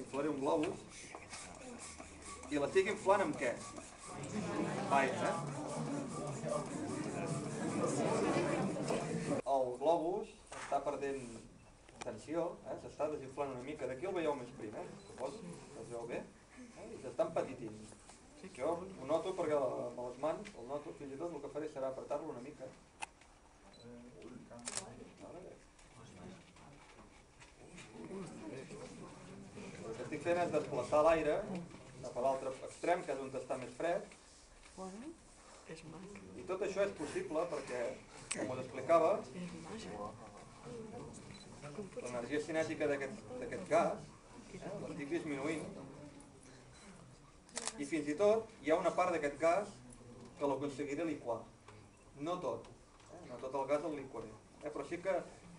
inflaré un globus i l'estic inflant amb què? Aire, El globus està perdent tensió, s'està desinflant una mica. D'aquí el veieu més prim, suposo, que es veu bé, i s'està empetitint. Jo ho noto perquè amb les mans, el noto, fins i tot el que faré serà apretar-lo una mica. El que estic fent és desplaçar l'aire cap a l'altre extrem, que és on està més fred. I tot això és possible perquè, com us explicava, l'energia cinètica d'aquest gas l'estic disminuint. I fins i tot hi ha una part d'aquest gas que l'aconseguiré liquar. No tot. No tot el gas el liquaré. Però sí que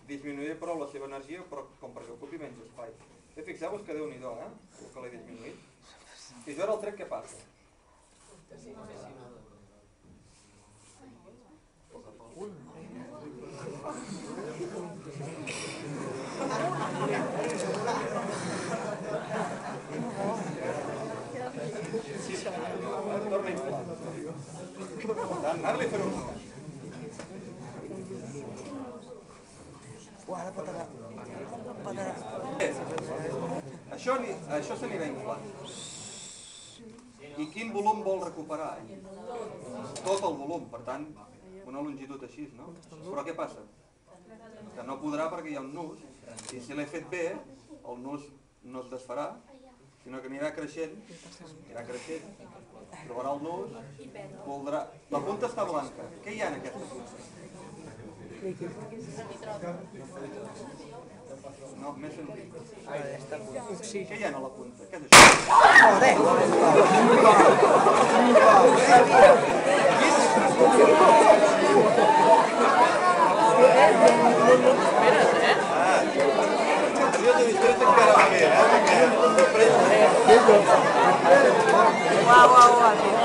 disminuiré prou la seva energia com perquè ocupi menys espai. Fixeu-vos que Déu-n'hi-do, el que l'he disminuït. I jo ara el trec, què passa? Torna a inflar. Ara li faré un cas. Això s'anirà inflant. I quin volum vol recuperar? Tot el volum, per tant, una longitud així, no? Però què passa? Que no podrà perquè hi ha un nus, i si l'he fet bé, el nus no es desfarà, sinó que anirà creixent, trobarà el nus, voldrà... La punta està blanca. Què hi ha en aquesta punta? No, més sentit. Què hi ha a la punta? Què és això? Jo t'he dit encara va bé, Uau.